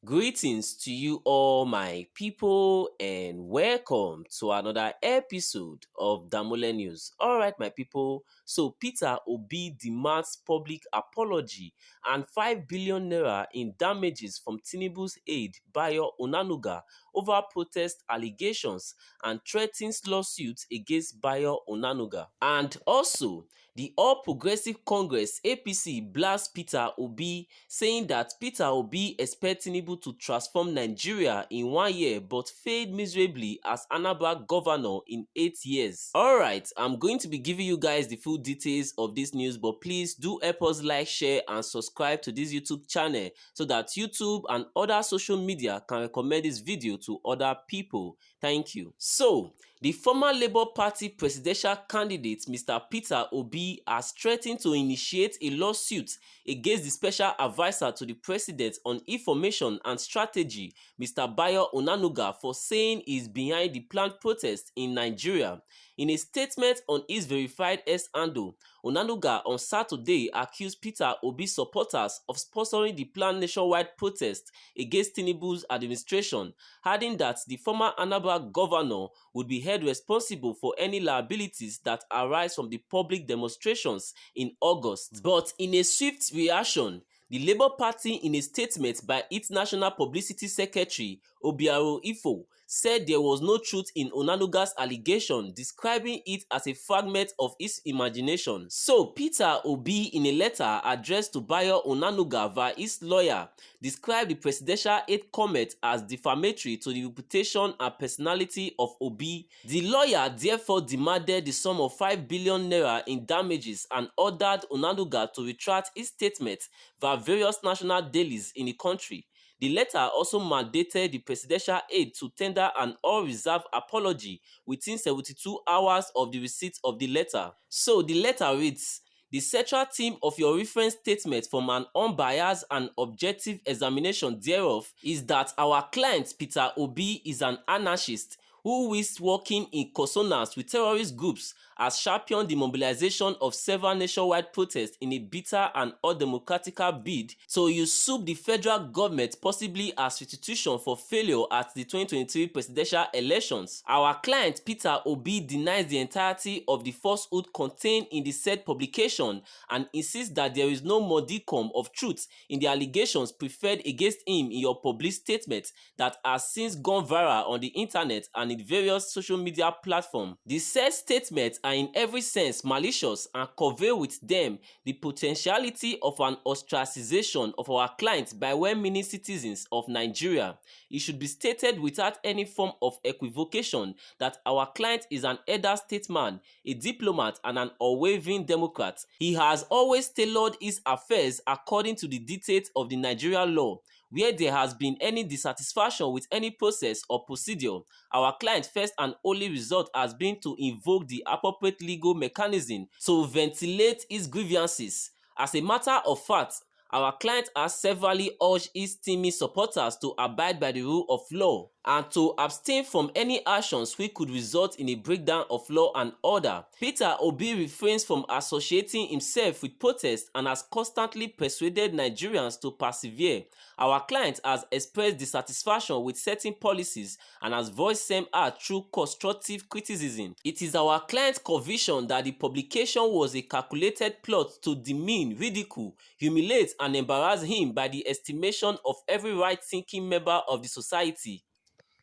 Greetings to you all, my people, and welcome to another episode of Damole News. All right, my people. So, Peter Obi demands public apology and 5 billion naira in damages from Tinubu's aide Onanuga over protest allegations and threatens lawsuits against Onanuga. And also, the All Progressive Congress APC blasts Peter Obi, saying that Peter Obi expects Tinubu to transform Nigeria in 1 year but failed miserably as Anambra governor in 8 years. Alright, I'm going to be giving you guys the full details of this news, but please do help us like, share and subscribe to this YouTube channel so that YouTube and other social media can recommend this video to other people. Thank you. So, the former Labour Party presidential candidate Mr. Peter Obi has threatened to initiate a lawsuit against the special adviser to the president on information and strategy, Mr. Onanuga, for saying he is behind the planned protest in Nigeria. In a statement on his verified X handle, Onanuga on Saturday accused Peter Obi's supporters of sponsoring the planned nationwide protest against Tinubu's administration, adding that the former Anambra governor would be held responsible for any liabilities that arise from the public demonstrations in August. But in a swift reaction, the Labour Party, in a statement by its National Publicity Secretary, Obiaro Ifo, said there was no truth in Onanuga's allegation, describing it as a fragment of his imagination. So, Peter Obi, in a letter addressed to Onanuga via his lawyer, described the presidential aide comment as defamatory to the reputation and personality of Obi. The lawyer therefore demanded the sum of 5 billion naira in damages and ordered Onanuga to retract his statement via various national dailies in the country. The letter also mandated the presidential aide to tender an all-reserve apology within 72 hours of the receipt of the letter. So the letter reads, "The central theme of your reference statement from an unbiased and objective examination thereof is that our client Peter Obi is an anarchist who is working in consonance with terrorist groups, has championed the mobilization of several nationwide protests in a bitter and undemocratic bid to usurp the federal government, possibly as restitution for failure at the 2023 presidential elections. Our client Peter Obi denies the entirety of the falsehood contained in the said publication and insists that there is no modicum of truth in the allegations preferred against him in your published statement that has since gone viral on the internet and in various social media platforms. The said statements are in every sense malicious and convey with them the potentiality of an ostracization of our clients by well-meaning citizens of Nigeria. It should be stated without any form of equivocation that our client is an elder statesman, a diplomat and an unwavering Democrat. He has always tailored his affairs according to the dictates of the Nigerian law. Where there has been any dissatisfaction with any process or procedure, our client's first and only resort has been to invoke the appropriate legal mechanism to ventilate his grievances. As a matter of fact, our client has severally urged his teaming supporters to abide by the rule of law and to abstain from any actions which could result in a breakdown of law and order. Peter Obi refrains from associating himself with protests and has constantly persuaded Nigerians to persevere. Our client has expressed dissatisfaction with certain policies and has voiced same out through constructive criticism. It is our client's conviction that the publication was a calculated plot to demean, ridicule, humiliate and embarrass him by the estimation of every right-thinking member of the society.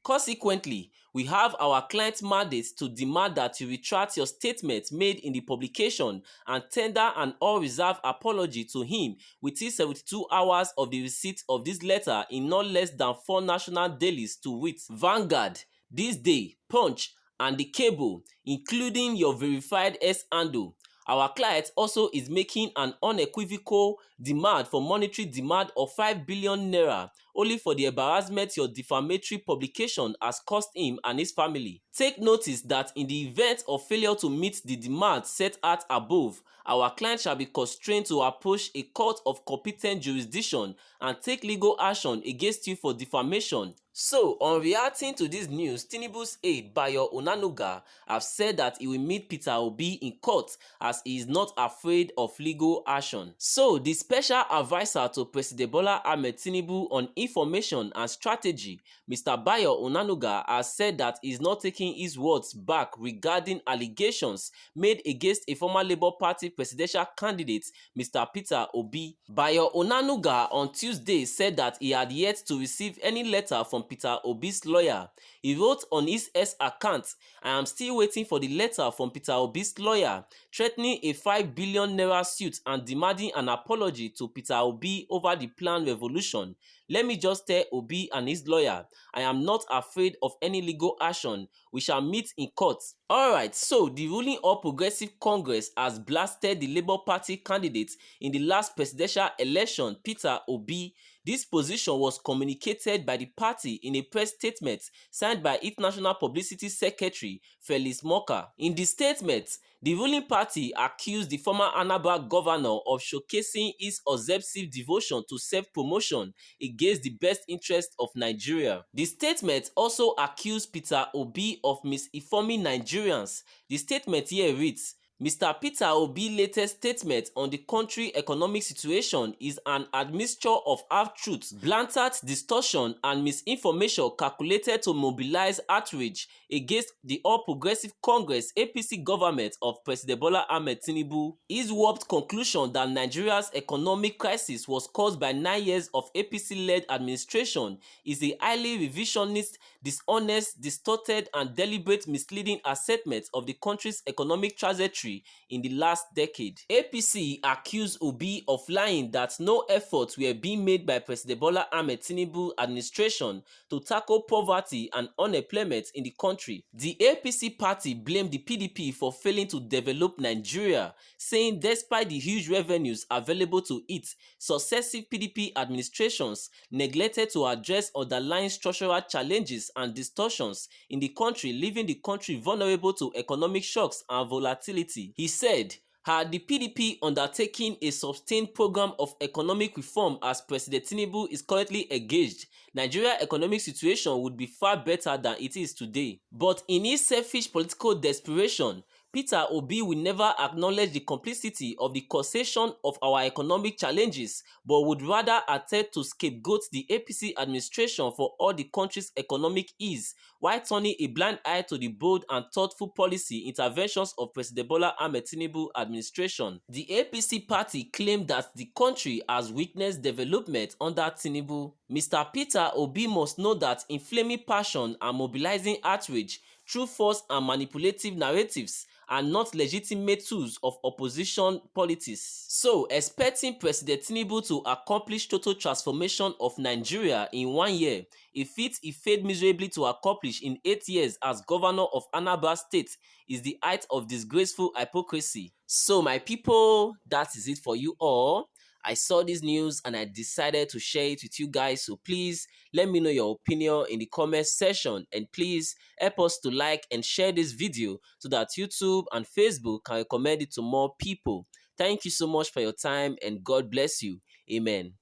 Consequently, we have our client's mandate to demand that you retract your statement made in the publication and tender an all-reserve apology to him within 72 hours of the receipt of this letter in not less than 4 national dailies, to wit, Vanguard, This Day, Punch, and The Cable, including your verified X handle. Our client also is making an unequivocal demand for monetary demand of 5 billion naira only for the embarrassment your defamatory publication has caused him and his family. Take notice that in the event of failure to meet the demand set out above, our client shall be constrained to approach a court of competent jurisdiction and take legal action against you for defamation. So, on reacting to this news, Tinubu's aide Onanuga have said that he will meet Peter Obi in court as he is not afraid of legal action. So, the special advisor to President Bola Ahmed Tinubu on Information and Strategy, Mr. Bayo Onanuga, has said that he is not taking his words back regarding allegations made against a former Labour Party presidential candidate, Mr. Peter Obi. Bayo Onanuga on Tuesday said that he had yet to receive any letter from Peter Obi's lawyer. He wrote on his X account, "I am still waiting for the letter from Peter Obi's lawyer, threatening a 5 billion naira suit and demanding an apology to Peter Obi over the planned revolution. Let me just tell Obi and his lawyer, I am not afraid of any legal action. We shall meet in court." Alright, so the ruling All Progressive Congress has blasted the Labour Party candidate in the last presidential election, Peter Obi. This position was communicated by the party in a press statement signed by its National Publicity Secretary, Felix Moka. In the statement, the ruling party accused the former Anambra governor of showcasing his obsessive devotion to self-promotion against the best interest of Nigeria. The statement also accused Peter Obi of misinforming Nigerians. The statement here reads, "Mr. Peter Obi's latest statement on the country economic situation is an admixture of half-truths, blatant distortion and misinformation calculated to mobilize outrage against the All Progressive Congress APC government of President Bola Ahmed Tinubu. His warped conclusion that Nigeria's economic crisis was caused by 9 years of APC-led administration is a highly revisionist, dishonest, distorted and deliberate misleading assessment of the country's economic trajectory in the last decade." APC accused Obi of lying that no efforts were being made by President Bola Ahmed Tinubu administration to tackle poverty and unemployment in the country. The APC party blamed the PDP for failing to develop Nigeria, saying despite the huge revenues available to it, successive PDP administrations neglected to address underlying structural challenges and distortions in the country, leaving the country vulnerable to economic shocks and volatility. He said, "Had the PDP undertaken a sustained program of economic reform as President Tinubu is currently engaged, Nigeria's economic situation would be far better than it is today." But in his selfish political desperation, Peter Obi will never acknowledge the complicity of the causation of our economic challenges, but would rather attempt to scapegoat the APC administration for all the country's economic ills, while turning a blind eye to the bold and thoughtful policy interventions of President Bola Ahmed Tinubu administration. The APC party claimed that the country has witnessed development under Tinubu. Mr. Peter Obi must know that inflaming passion and mobilizing outrage through false and manipulative narratives are not legitimate tools of opposition politics. So, expecting President Tinubu to accomplish total transformation of Nigeria in 1 year, a feat he failed miserably to accomplish in 8 years as governor of Anambra State, is the height of disgraceful hypocrisy. So, my people, that is it for you all. I saw this news and I decided to share it with you guys, so please let me know your opinion in the comment section, and please help us to like and share this video so that YouTube and Facebook can recommend it to more people. Thank you so much for your time and God bless you. Amen.